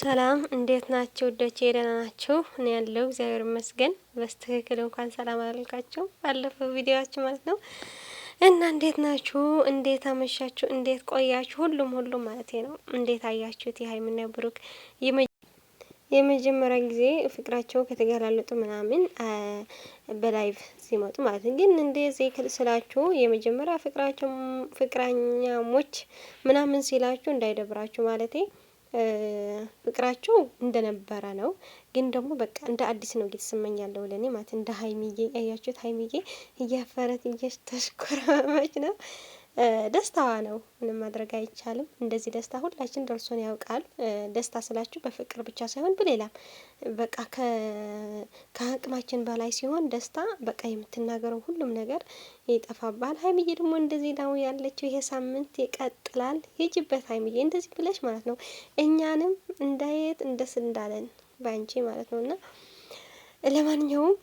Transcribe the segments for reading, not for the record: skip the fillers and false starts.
ሰላም እንዴት ናችሁ? ወደቼ ደህና ናችሁ? እኔ ያለው እግዚአብሔር ይመስገን። በስተክክል እንኳን ሰላም አላልካችሁ ባለፈው ቪዲዮአችሁ ማለት ነው። እና እንዴት ናችሁ? እንዴት አመሻችሁ? እንዴት ቆያችሁ? ሁሉም ማለት ነው። እንዴት አያችሁት? የሀይሚና ብሩክ የመጀመሪያ ጊዜ ፍቅራቸው ከተገላለጡ ምናምን በላይቭ ሲመጡ ማለት ነው። ግን እንደዚህ ስላችሁ የመጀመሪያ ፍቅረኛሞች ምናምን ሲላችሁ እንዳይደብራችሁ ማለቴ ፍቅራቸው እንደነበረ ነው። ግን ደግሞ በቃ እንደ አዲስ ነው እየተሰማኝ ያለው ለኔ ማለት እንደ ሀይሚዬ ያያችሁት ሀይሚዬ እያፈረት እየተሽኮረመች ነው። ደስታዋ ነው፣ ምንም ማድረግ አይቻልም። እንደዚህ ደስታ ሁላችን ደርሶን ያውቃል። ደስታ ስላችሁ በፍቅር ብቻ ሳይሆን በሌላም በቃ ከአቅማችን በላይ ሲሆን ደስታ በቃ የምትናገረው ሁሉም ነገር ይጠፋባል። ሀይሚዬ ደግሞ እንደዚህ ነው ያለችው። ይሄ ሳምንት ይቀጥላል። ሂጂበት ሀይሚዬ እንደዚህ ብለሽ ማለት ነው። እኛንም እንዳየት እንደስ እንዳለን ባንቺ ማለት ነው። እና ለማንኛውም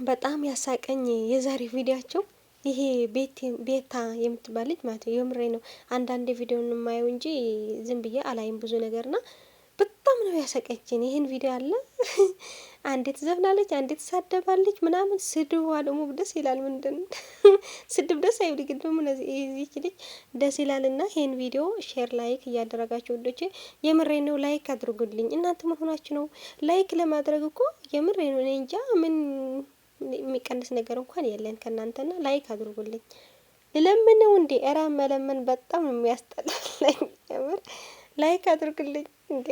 በጣም ያሳቀኝ የዛሬ ቪዲዮአቸው ይሄ ቤታ የምትባል ልጅ ማለት ነው። የምሬ ነው። አንዳንድ ቪዲዮን የማየው እንጂ ዝም ብዬ አላይም ብዙ ነገርና በጣም ነው ያሰቀችኝ። ይሄን ቪዲዮ አለ አንዴ ትዘፍናለች፣ አንዴ ትሳደባለች ምናምን። ስድቧ ደግሞ ደስ ይላል። ምንድን ስድብ ደስ አይብል ግን ደግሞ እዚች ልጅ ደስ ይላልና ይሄን ቪዲዮ ሼር ላይክ እያደረጋችሁ ወዶቼ የምሬ ነው ላይክ አድርጉልኝ። እናንተ መሆናችሁ ነው ላይክ ለማድረግ እኮ የምሬ ነው። እኔ እንጃ ምን የሚቀንስ ነገር እንኳን የለን ከእናንተና ላይክ አድርጉልኝ። ለምነው እንዴ እራ መለመን በጣም የሚያስጠላልኝ የምር ላይክ አድርጉልኝ እንዴ።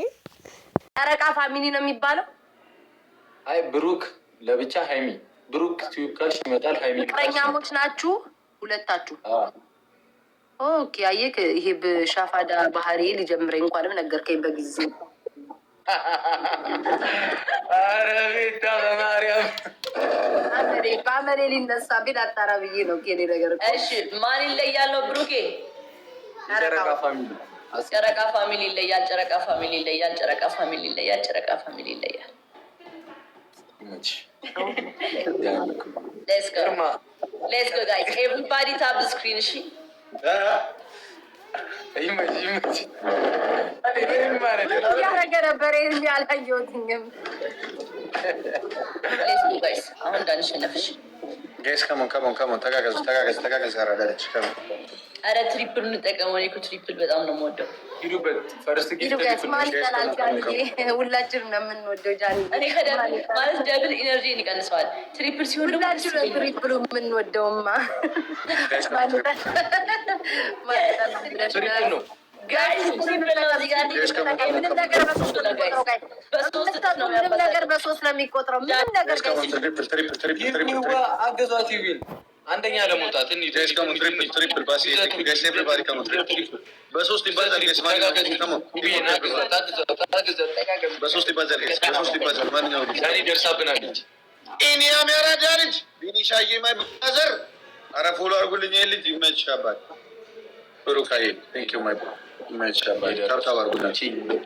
ጨረቃ ፋሚሊ ነው የሚባለው። አይ ብሩክ ለብቻ ሀይሚ ብሩክ ካልሽ ይመጣል። ሀይሚ ፍቅረኛሞች ናችሁ ሁለታችሁ? ኦኬ። አየክ ይሄ በሻፋዳ ባህሪ ሊጀምረኝ እንኳንም ነገርከኝ በጊዜ። አረ ቤታ በማርያም በአመሌ ሊነሳ ቤት አጣራ ብዬ ነው ኬኔ ነገር። እሺ ማን ይለያል ነው ብሩኬ? ጨረቃ ፋሚሊ። ጨረቃ ፋሚሊ ይለያል። ጨረቃ ፋሚሊ ይለያል። ጨረቃ ፋሚሊ ይለያል። ጨረቃ ፋሚሊ ይለያል። Let's go guys. Everybody tap the screen. እሺ ያረገ ነበር ያላየሁትኝም። Let's go guys. አሁን እንዳንሸነፍሽ ጋይስ ከሞን ተጋገዝ አራዳለች። አረ ትሪፕል እንጠቀመው። እኔ እኮ ትሪፕል በጣም ነው የምወደው። ሂዱበት ፈርስት ጊዜ ሁላችንም ነው የምንወደው። ጃኒ እኔ ከደብል ማለት ደብል ኢነርጂን ይቀንሰዋል። ትሪፕል ሲሆን ደግሞ ትሪፕሉ የምንወደውማ ትሪፕል ነው። ምንም ነገር በሶስት ነው የሚቆጥረው። ምንም ነገር አገዟት ይብል አንደኛ ለመውጣት በሶስት ይባዛል። ደርሳብናለች። እኔ አሜራዳ ልጅ ቢኒሻዬ ማይዘር አረ ፎሎ አርጉልኝ። ልጅ ይመችሻባል። ብሩካዬ ቴንኪው ማይ ይመችሻባል። ታብታብ አርጉልኝ።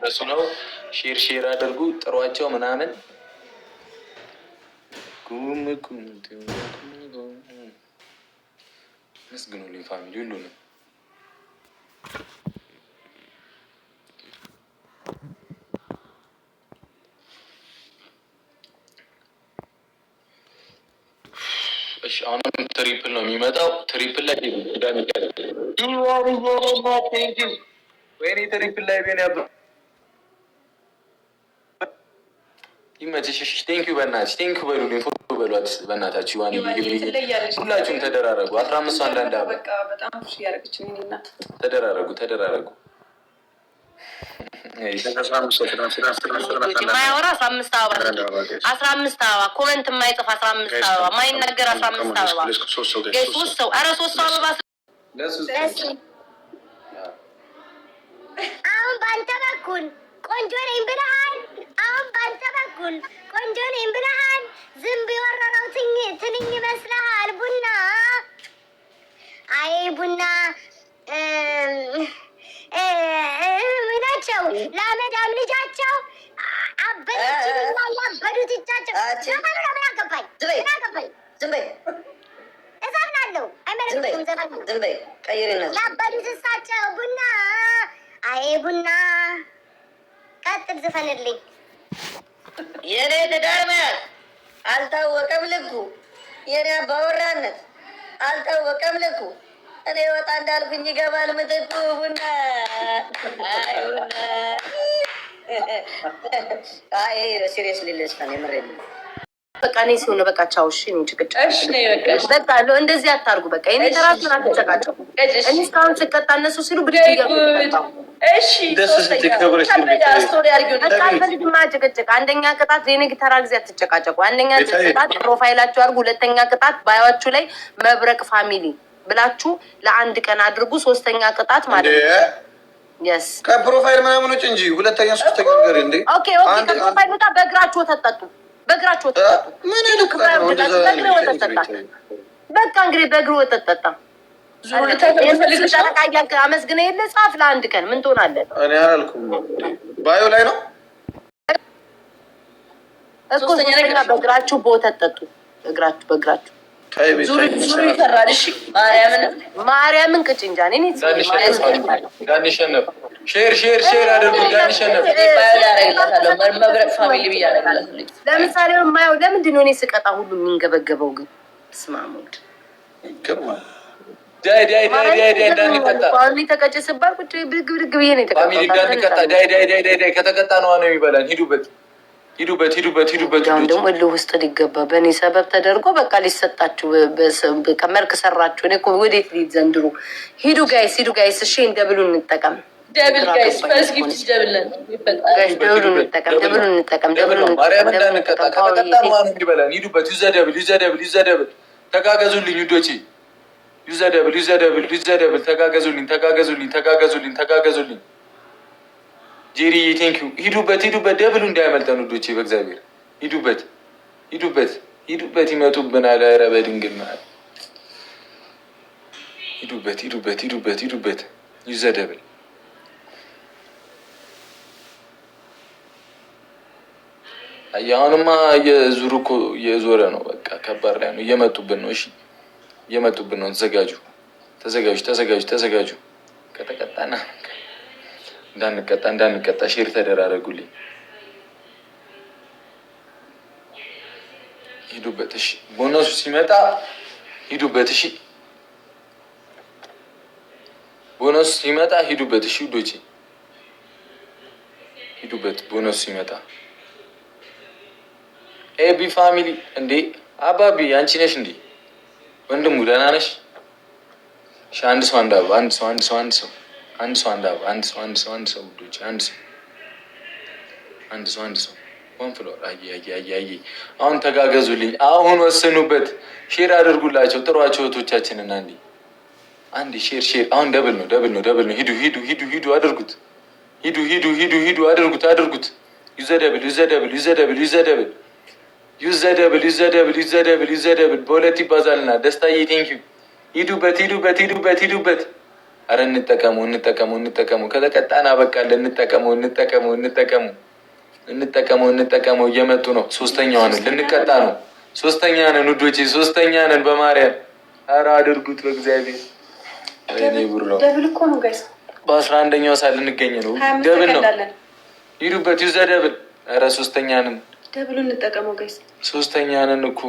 እሱ ነው። ሼር አድርጉ። ጥሯቸው ምናምን መስግኑልኝ ፋሚሊ ሁሉ ነው። እሺ አሁንም ትሪፕል ነው የሚመጣው። ትሪፕል ላይ ወይኔ ትሪፕል ላይ ቤን ያብ ይመችሽ። ቴንኪው በእናትሽ ቴንኪው በሉልኝ። ፎቶ በሏት በእናታችሁ። ሁላችሁም ተደራረጉ። 15 ሰው አንዳንድ ተደራረጉ። ማያወራ 15 አበባ 15 አበባ ኮመንት የማይጽፍ 15 አበባ ማይናገር 15 አበባ 3 ሰው አረ 3 ሰው አበባ። አሁን ባንተ በኩል ቆንጆ ነኝ ብለሃል። አሁን ባንተ በኩል ቆንጆ ነኝ ብለሃል። ዝንብ የወረረው ትንኝ ይመስልሃል። ቡና አይ ቡና ምናቸው ለአመዳም ልጃቸው አበደችና ያበዱት ይቻቸው ዘፈኑ ነው። ምን አገባኝ እዘፍናለሁ። አይመለከቱም ዘፈኑ ያበዱት እሳቸው ቡና አይ ቡና ቀጥል ዝፈንልኝ። የኔ ትዳር መያዝ አልታወቀም ልኩ፣ የኔ አባወራነት አልታወቀም ልኩ። እኔ ወጣ እንዳልኩኝ ይገባል ምትኩ ቡና ሲሪየስ ሊለስ የምሬ በቃ እኔ ሲሆነ በቃ ቻው። እሺ ነው ጭቅጭቅ። በቃ እንደዚህ አታርጉ። በቃ እኔ ተራሱን አትጨቃጨቁ። እኔ እስካሁን ስቀጣ እነሱ ሲሉ ብድግ እያልኩ ጭቅጭቅ። አንደኛ ቅጣት የኔ ተራ ጊዜ አትጨቃጨቁ። አንደኛ ቅጣት ፕሮፋይላችሁ አድርጉ። ሁለተኛ ቅጣት ባያችሁ ላይ መብረቅ ፋሚሊ ብላችሁ ለአንድ ቀን አድርጉ። ሶስተኛ ቅጣት ማለት ነው የስ ከፕሮፋይል ምናምን ውጭ እንጂ ሁለተኛ ሶስተኛ ነገር እንዴ። ኦኬ ከፕሮፋይል ወጣ። በእግራችሁ ተጠጡ፣ በእግራችሁ ተጠጡ። ምን ነው በቃ እንግዲህ በእግሩ ተጠጣ። አመስግነ የለ ጻፍ ለአንድ ቀን ምን ትሆናለህ? እኔ አላልኩም። ባዮ ላይ ነው እኮ በእግራችሁ ተጠጡ። በእግራችሁ ዙሩ ይፈራል። እሺ ማርያምን ቅጭ እንጃ እኔ ዳንሸነፍ ሼር አድርጉ። ዳንሸነፍ መብረቅ ፋሚሊ ብያለሁ። ለምሳሌ የማየው ለምንድን ነው እኔ ስቀጣ ሁሉ የሚንገበገበው? ግን ስማሙድ ዳይ እንዳንቀጣ ተቀጭ ስባል ቁጭ ብድግ ብዬ ነው እንዳንቀጣ። ዳይ ከተቀጣ ነዋ ነው የሚበላን። ሂዱበት። ደግሞ እልህ ውስጥ ሊገባ በእኔ ሰበብ ተደርጎ በቃ ሊሰጣችሁ መልክ ሰራችሁ። እኔ እኮ ወዴት ሊድ ዘንድሮ። ሂዱ ጋይስ። እሺ ደብሉ እንጠቀም። ደብል ጋይስ ፈርስት ጊፍት ደብሉ እንጠቀም። ማርያም እንዳንቀጣ ከተቀጣ ነዋ ነው የሚበላን። ሂዱበት። ዩዘ ደብል ተጋገዙልኝ ውዶቼ። ዩዘ ደብል ተጋገዙልኝ። ጄሪ ቴንኪዩ። ሂዱበት ደብሉ እንዳያመልጠን ውዶቼ፣ በእግዚአብሔር ሂዱበት። ይመጡብናል። ኧረ በድንግል ማለት ሂዱበት። ዩዘ ደብል አሁንማ የዙሩ እኮ የዞረ ነው። በቃ ከባድ ላይ ነው። እየመጡብን ነው። እሺ እየመጡብን ነው። ተዘጋጁ። ከተቀጣና እንዳንቀጣ ሼር ተደራረጉልኝ። ሂዱበት። እሺ ቦነሱ ሲመጣ ሂዱበት። እሺ ቦነሱ ሲመጣ ሂዱበት። እሺ ውዶቼ ሂዱበት። ቦነሱ ሲመጣ ኤቢ ፋሚሊ እንዴ አባቢ አንቺ ነሽ እንዴ? ወንድሙ ደህና ነሽ? እሺ አንድ ሰው ውዶች፣ አንድ ሰው ኮንፍሎር አይ አሁን ተጋገዙልኝ። አሁን ወስኑበት። ሼር አድርጉላቸው። ጥሯቸው እህቶቻችንን አንዴ ሼር። አሁን ደብል ነው። ሂዱ አድርጉት። አድርጉት። ዩዘደብል በሁለት ይባዛልና ደስታዬ ቴንኪው። ሂዱበት። አረ እንጠቀሙ። ከተቀጣና በቃለ እንጠቀመው። እየመጡ ነው። ሶስተኛዋንን ልንቀጣ ነው። ሶስተኛንን ውዶቼ፣ ሶስተኛንን በማርያም አረ አድርጉት በእግዚአብሔር። ደብል እኮ ነው ጋይስ። በ11ኛው ሰዓት ልንገኝ ነው። ደብል ነው። ሂዱበት። ዩዘደብል። አረ ሶስተኛንን ደብሉ እንጠቀመው ጋይስ። ሶስተኛንን እኮ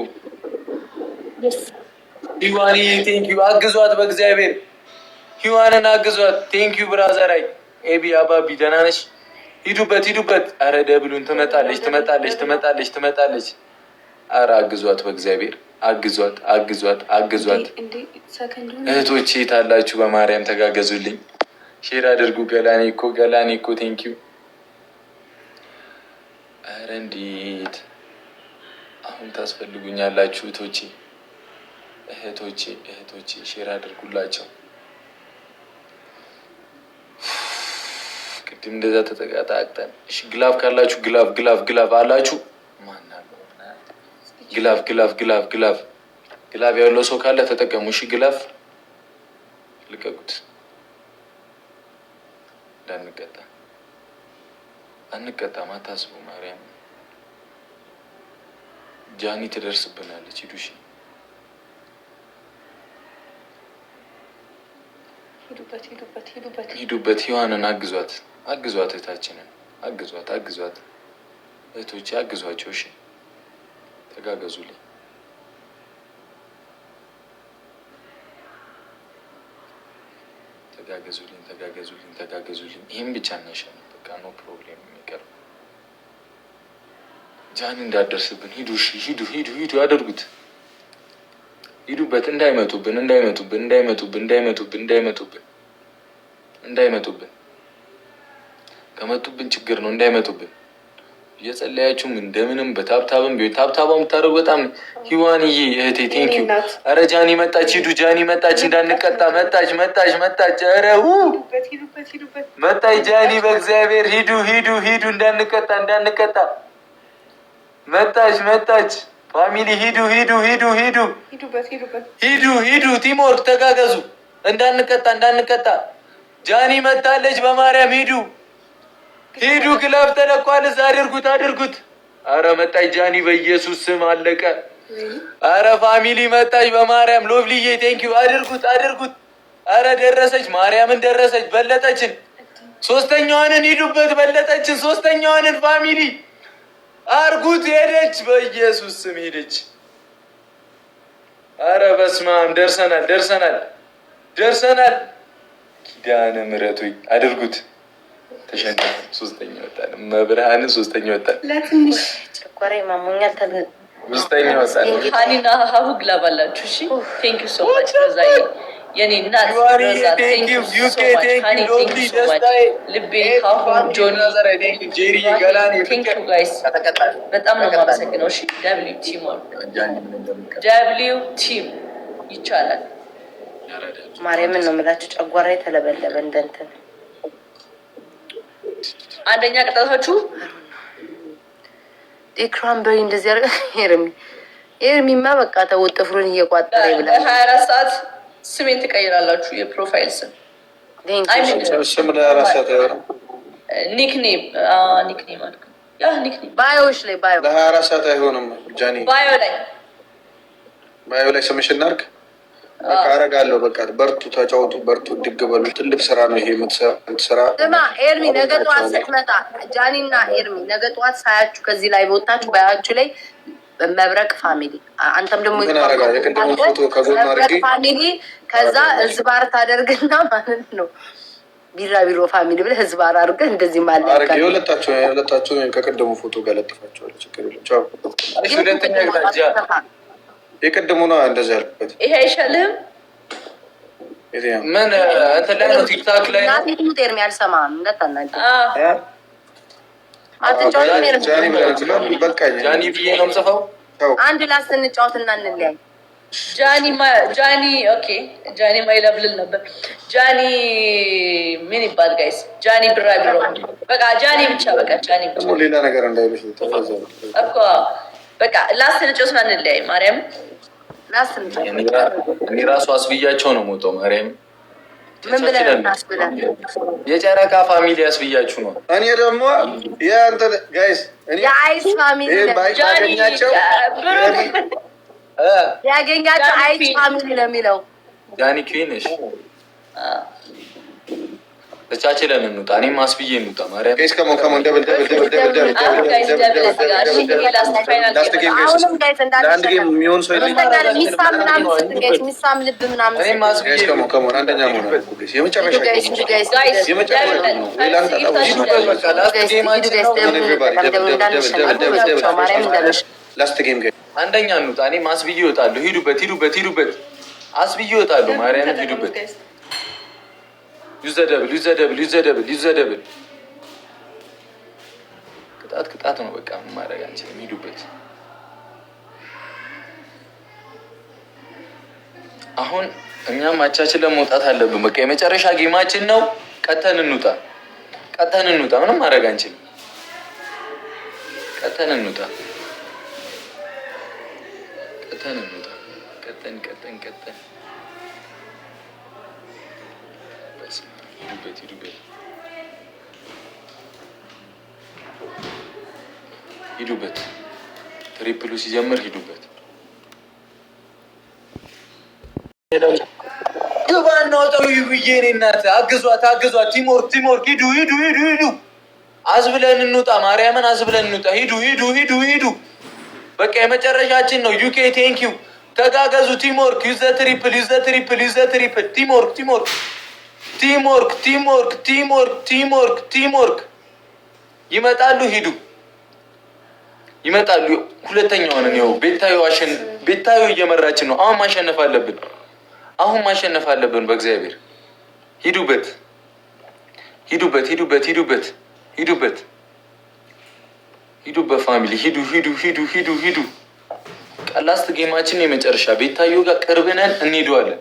ሂዋን ቴንኪዩ። አግዟት በእግዚአብሔር። ሂዋንን አግዟት። ቴንኪዩ ብራዘራይ ኤቢ አባቢ ደህና ነሽ? ሂዱበት። አረ ደብሉን ትመጣለች። አረ አግዟት በእግዚአብሔር። አግዟት። እህቶቼ ታላችሁ በማርያም ተጋገዙልኝ። ሼር አድርጉ። ገላኔ እኮ ቴንኪዩ። አረ እንዴት አሁን ታስፈልጉኛላችሁ እህቶቼ ሼር አድርጉላቸው። ቅድም እንደዛ ተጠቃጣቅጠን። እሺ ግላፍ ካላችሁ ግላፍ አላችሁ? ማን አለው? ግላፍ ያለው ሰው ካለ ተጠቀሙ። እሺ ግላፍ ልቀቁት። አንቀጣም። አታስቡ። ማርያም ጃኒ ትደርስብናለች። ሂዱበት። ሂዋንን አግዟት እህታችንን። አግዟት አግዟት እህቶቼ አግዟቸው። እሺ ተጋገዙልኝ። ተጋገዙልኝ። ይህም ብቻ እናሸንፍ በቃ ኖ ፕሮብሌም የሚቀርብ ጃኒ እንዳደርስብን ሂዱ አድርጉት። ሂዱበት እንዳይመጡብን ከመጡብን ችግር ነው። እንዳይመጡብን እየጸለያችሁም እንደምንም በታብታብም ቢሆን ታብታባ የምታደርጉ በጣም ሂዋንዬ እህቴ ቴንኪው። ኧረ ጃኒ መጣች፣ ሂዱ ጃኒ መጣች፣ እንዳንቀጣ መጣች። ኧረ መጣች ጃኒ በእግዚአብሔር ሂዱ እንዳንቀጣ መጣች። ፋሚሊ ሂዱ ቲምወርክ ተጋገዙ፣ እንዳንቀጣ። ጃኒ መጣለች፣ በማርያም ሂዱ ክለብ ተለቋል፣ እዛ አድርጉት። አረ መጣች ጃኒ በኢየሱስ ስም አለቀ። አረ ፋሚሊ መጣች በማርያም ሎቭልዬ ቴንኪዩ አድርጉት። አረ ደረሰች፣ ማርያምን ደረሰች፣ በለጠችን። ሶስተኛዋንን ሂዱበት፣ በለጠችን። ሶስተኛዋንን ፋሚሊ አርጉት። ሄደች፣ በኢየሱስ ስም ሄደች። አረ በስማም ደርሰናል። ኪዳነ ምሕረቱ አድርጉት። ተሸነፈ። ሶስተኛ ወጣን። መብርሃንን ሶስተኛ ወጣን። ለትንሽ ጨጓራዬ ማሞኛል። ሶስተኛ ወጣን። ሀኒና ሀቡ ግላብ አላችሁ። እሺ ቴንክ ዩ ሶ ማች ሮዛዬ የኔ እናት ሮዛ ቴንክ ዩ ሶ ማች ሀኒ ቴንክ ዩ ሶ ማች ልቤ ሀቡ ጆኒ ጄሪ ገላኔ ቴንክ ዩ ጋይስ በጣም ነው የማመሰግነው። እሺ ደብሊው ቲም ይቻላል። ማርያምን ነው የምላችሁ። ጨጓራዬ ተለበለበ እንደንትን። አንደኛ ቅጣታችሁ ኤክራም በይ እንደዚህ ያርጋ። ኤርሚማ በቃ ተወጥፍሩን እየቋጠረ ይብላል። 24 ሰዓት ስሜን ትቀይራላችሁ። የፕሮፋይል ስም ኒክኔም ማለት ነው። ያ ኒክኔም ባዮሽ ላይ ባዮ ለ24 ሰዓት አይሆንም። ጃኒ ባዮ ላይ ስምሽን እናድርግ። በቃ አደርጋለሁ። በቃ በርቱ፣ ተጫወቱ፣ በርቱ፣ ድግ በሉ። ትልቅ ስራ ነው ይሄ የምትሰሩት ስራ። ስማ ኤርሚ፣ ነገ ጠዋት ስትመጣ ጃኒና ኤርሚ ነገ ጠዋት ሳያችሁ ከዚህ ላይ ቦታችሁ ባያችሁ ላይ መብረቅ ፋሚሊ፣ አንተም ደግሞ መብረቅ ፋሚሊ፣ ከዛ ህዝባር ታደርግና ማለት ነው ቢራቢሮ ፋሚሊ ብለህ ህዝባር አድርገህ እንደዚህ ማለት ነው። የሁለታችሁ ከቀደሙ ፎቶ ጋር ለጥፋቸዋለሁ። ችግር የለም። ቻው። የቀደሙ ነው እንደዚህ ያልኩበት። ይሄ አይሻልህም? ምን እንትን ላይ ነው ቲክታክ ላይ ነው። ናት ኤርሚ አልሰማም። እንደታናጅ ጃኒ ብዬ ነው የምጽፈው። አንድ ላስ እንጫወትና እንለያይ። ጃኒ ኦኬ። ጃኒ ማይለብልል ነበር። ጃኒ ምን ይባል ጋይስ? ጃኒ ብራቢሮ በቃ ጃኒ ብቻ በቃ ጃኒ ብቻ። ሌላ ነገር እንዳይልሽ ተፈዘው እኮ በቃ ላስ እንጫወትና እንለያይ። ማርያም ላስ እኔ ራሱ አስብያቸው ነው ሞተው ማርያም ምን ብለህ ታስብለህ የጨረቃ ፋሚሊ ያስብያችሁ ነው። እኔ ደግሞ የአንተ ጋይስ እኔ የአይስ ፋሚሊ ባይኛቸው ያገኛቸው አይስ ፋሚሊ ነው የሚለው። ጃኒ ኩዊንሽ ተቻችለን እንውጣ። እኔም አስብዬ እንውጣ። ማርያም ጋይስ ከሞን ደብል አሁንም ጋይስ እንዳንድ ጌም የሚሆን ሰው ሚሳም ምናምን ስትጋይስ ሚሳም ልብ ምናምን እኔም አስብዬ ከሞን አንደኛ ሆነ የመጨረሻ ላስት ጌም አንደኛ እንውጣ። እኔም አስብዬ እወጣለሁ። ሂዱበት አስብዬ እወጣለሁ። ማርያም ሂዱበት። ዩዘ ደብል ቅጣት ነው። በቃ ማድረግ አንችልም። ሂዱበት። አሁን እኛም አቻችለን መውጣት አለብን። በቃ የመጨረሻ ጌማችን ነው። ቀተን እንውጣ። ምንም ማድረግ አንችልም። ቀተን እንውጣ። ቀጠን ሂዱበት። ትሪፕሉ ሲጀምር ሂዱበት። ግባ እናውጣው። ብዬ እኔ እናት አግዟት። ቲምወርክ ሂዱ። አዝብለን እንውጣ፣ ማርያምን አዝብለን እንውጣ። ሂዱ ሂዱ ሂዱ ሂዱ። በቃ የመጨረሻችን ነው። ዩኬ ቴንኪዩ። ተጋገዙ። ቲምወርክ ዩዘ ትሪፕል ዩዘ ትሪፕል ዩዘ ትሪፕል። ቲምወርክ ቲምወርክ ቲምወርክ ቲምወርክ ቲምወርክ ቲምወርክ ቲምወርክ። ይመጣሉ። ሂዱ ይመጣሉ። ሁለተኛውን ነው ቤታዮ እየመራችን ነው። አሁን ማሸነፍ አለብን። አሁን ማሸነፍ አለብን። በእግዚአብሔር ሂዱበት ሂዱበት ሂዱበት ሂዱበት ሂዱበት ሂዱበት ፋሚሊ ሂዱ ሂዱ ሂዱ ሂዱ ሂዱ። ላስት ጌማችን የመጨረሻ ቤታዮ ጋር ቅርብነን እንሄደዋለን።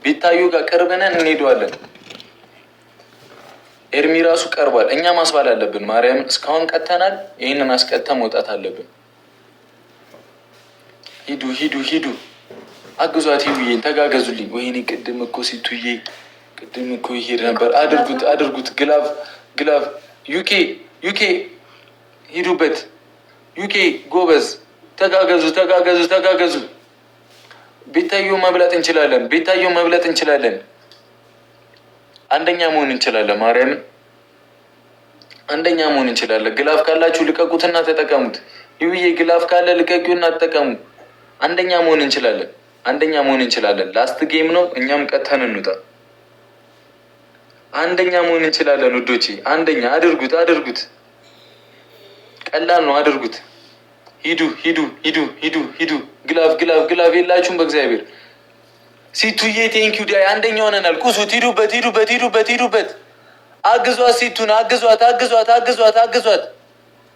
ቤታዮ ጋር ቅርብነን እንሄደዋለን። ኤርሚ ራሱ ቀርቧል። እኛ ማስባል አለብን። ማርያም እስካሁን ቀጥተናል። ይህንን አስቀጥተ መውጣት አለብን። ሂዱ ሂዱ ሂዱ። አግዟት። ይውዬን ተጋገዙልኝ። ወይኔ ቅድም እኮ ሲቱዬ ቅድም እኮ ይሄድ ነበር። አድርጉት አድርጉት። ግላቭ ግላቭ። ዩኬ ዩኬ ሂዱበት። ዩኬ ጎበዝ። ተጋገዙ ተጋገዙ ተጋገዙ። ቤታዮ መብለጥ እንችላለን። ቤታዮ መብለጥ እንችላለን። አንደኛ መሆን እንችላለን። ማርያምን አንደኛ መሆን እንችላለን። ግላፍ ካላችሁ ልቀቁትና ተጠቀሙት። ይውዬ ግላፍ ካለ ልቀቂውና ተጠቀሙ። አንደኛ መሆን እንችላለን። አንደኛ መሆን እንችላለን። ላስት ጌም ነው። እኛም ቀጥተን እንውጣ። አንደኛ መሆን እንችላለን ውዶቼ። አንደኛ አድርጉት አድርጉት። ቀላል ነው። አድርጉት። ሂዱ ሂዱ ሂዱ ሂዱ ሂዱ። ግላፍ ግላፍ ግላፍ የላችሁም በእግዚአብሔር። ሲቱዬ ቴንኪዩ ዳይ አንደኛ ሆነናል። ቁሱት። ሂዱበት ሂዱበት ሂዱበት ሂዱበት። አግዟት ሲቱን አግዟት አግዟት አግዟት አግዟት።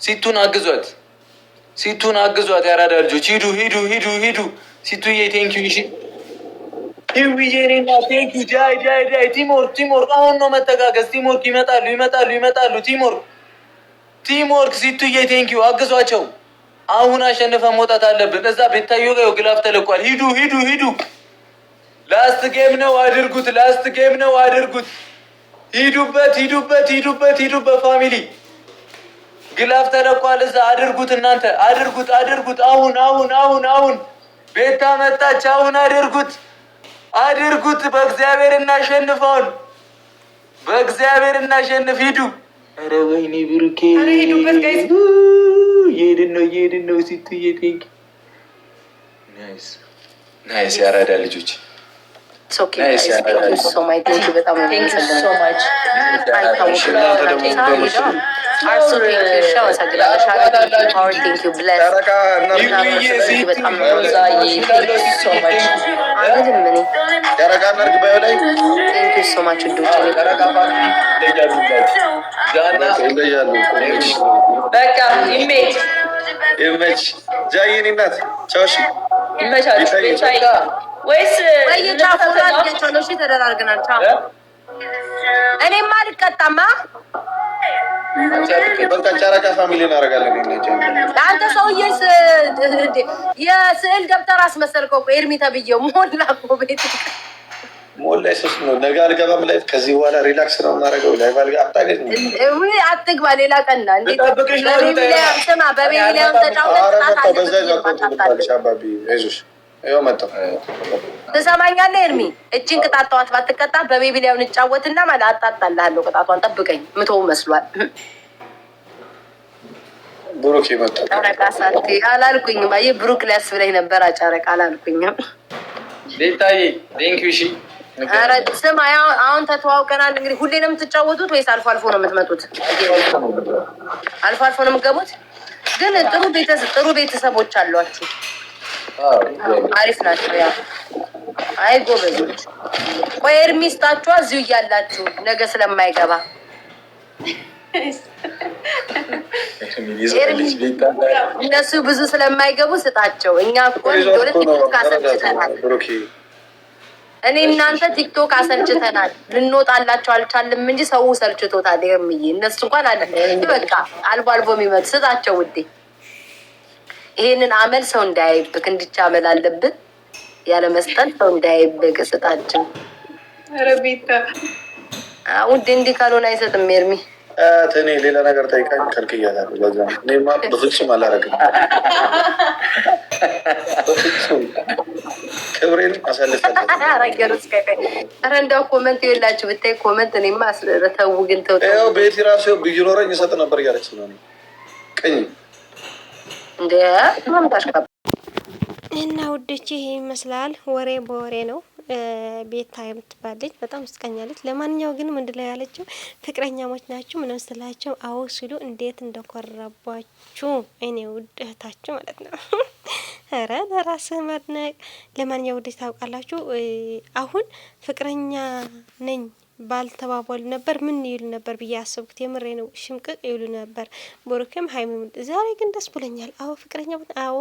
ሲቱን አግዟት ሲቱን አግዟት። ያራዳ ልጆች ሂዱ ሂዱ ሂዱ ሂዱ። ሲቱዬ ቴንኪዩ። እሺ ይውዬኔና ቴንኪዩ ዳይ ዳይ ዳይ። ቲምወርክ ቲምወርክ። አሁን ነው መተጋገዝ። ቲምወርክ ይመጣሉ ይመጣሉ ይመጣሉ። ቲምወርክ ቲምወርክ። ሲቱዬ ቴንኪዩ። አግዟቸው። አሁን አሸንፈን መውጣት አለብን። እዛ ቤታዮ ጋር ግላፍ ተለቋል። ሂዱ ሂዱ ሂዱ። ላስት ጌም ነው። አድርጉት። ላስት ጌም ነው። አድርጉት። ሂዱበት ሂዱበት ሂዱበት ሂዱበት ፋሚሊ። ግላፍ ተለቋል እዛ። አድርጉት እናንተ አድርጉት አድርጉት። አሁን አሁን አሁን አሁን ቤታ መጣች። አሁን አድርጉት አድርጉት። በእግዚአብሔር እናሸንፈውን። በእግዚአብሔር እናሸንፍ። ሂዱ። ኧረ ወይኔ ብሩኬ ሂዱበት ጋይስ። እየሄድን ነው እየሄድን ነው። ሲቱዬ ቴንኪ። ናይስ ናይስ። ያራዳ ልጆች ይመች ጃይኒ እናት ቻውሽ ይመቻችሁ። ወይስ ተደራርገናል። እኔማ አልቀጣማ። በቃ ጨረቃ ፋሚሊ እናደርጋለን። ለአንተ ሰውዬ የስዕል ደብተር አስመሰልከው እኮ ኤርሚ ተብዬው ሞላ እኮ ቤት ሞላ ሶስት ነው። ነገ አልገባም ላይ ከዚህ በኋላ ሪላክስ ነው የማደርገው። ላይ ባልጋ አታገኝ አትግባ። ሌላ ቀና እንዴት ስማ፣ በቤቢሊያን ተጫውተሽ አባቢ አይዞሽ። ይኸው መጣሁ። ትሰማኛለህ ኤርሚ? እችን ቅጣት ተዋት። ባትቀጣ በቤቢሊያን እንጫወትና ማለት አጣጣልሃለሁ። ቅጣቷን ጠብቀኝ። ምትው መስሏል። ብሩክ መጣ። ጨረቃ ሳቴ አላልኩኝም። አየህ ብሩክ ሊያስብለኝ ነበር። ጨረቃ አላልኩኝም። ቤታዬ ቴንኪዩ። እሺ ኧረ ስማ፣ አሁን ተተዋውቀናል። እንግዲህ ሁሌ ነው የምትጫወቱት ወይስ አልፎ አልፎ ነው የምትመጡት? አልፎ አልፎ ነው የምትገቡት። ግን ጥሩ ቤተሰቦች አሏችሁ። አሪፍ ናቸው። ያ አይ ጎበዞች። ቆይ ኤርሚ ስጣችኋ እዚሁ እያላችሁ ነገ ስለማይገባ እነሱ ብዙ ስለማይገቡ ስጣቸው። እኛ እኮ ሁለት ቲክቶክ አሰልችተናል። እኔ እናንተ ቲክቶክ አሰልችተናል። ልንወጣላቸው አልቻልም እንጂ ሰው ሰልችቶታል። ኤርሚዬ እነሱ እንኳን አለ በቃ አልቦ አልቦ የሚመጡ ስጣቸው ውዴ። ይሄንን አመል ሰው እንዳያይብክ እንድቻ አመል አለብን። ያለ መስጠት ሰው እንዳያይብክ ስጣቸው። ኧረ ቤታ ውዴ እንዲህ ካልሆነ አይሰጥም ኤርሚ። እኔ ሌላ ነገር ጠይቃኝ ከልክያታለሁ። በዛ እኔማ በፍጹም አላደርግም። በፍጹም ክብሬን አሳልፋለሁ። ኧረ እንደው ኮመንት የላችሁ ብታይ ኮመንት እኔማ ተው ግን ተው። ያው ቤቲ ራሱ ቢኖረኝ እሰጥ ነበር እያለች ነው ቅኝ እንደ ማምጣሽ እና ውዶቼ ይሄ ይመስላል። ወሬ በወሬ ነው። ቤታ የምትባል ልጅ በጣም ስቀኛለች። ለማንኛው ግን ምንድን ላይ ያለችው ፍቅረኛሞች ናችሁ ምንም ስላቸው አዎ ሲሉ እንዴት እንደኮረባችሁ እኔ ውድ እህታችሁ ማለት ነው። ኧረ ለራስህ መድነቅ። ለማንኛው ውድ ታውቃላችሁ አሁን ፍቅረኛ ነኝ ባልተባባሉ ነበር ምን ይሉ ነበር ብዬ አሰብኩት። የምሬ ነው። ሽምቅቅ ይሉ ነበር ቦሩኬም ሀይሚም። ዛሬ ግን ደስ ብሎኛል። አዎ ፍቅረኛ አዎ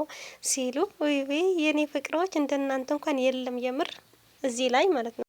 ሲሉ ወይ የኔ ፍቅሮች እንደናንተ እንኳን የለም የምር እዚህ ላይ ማለት ነው።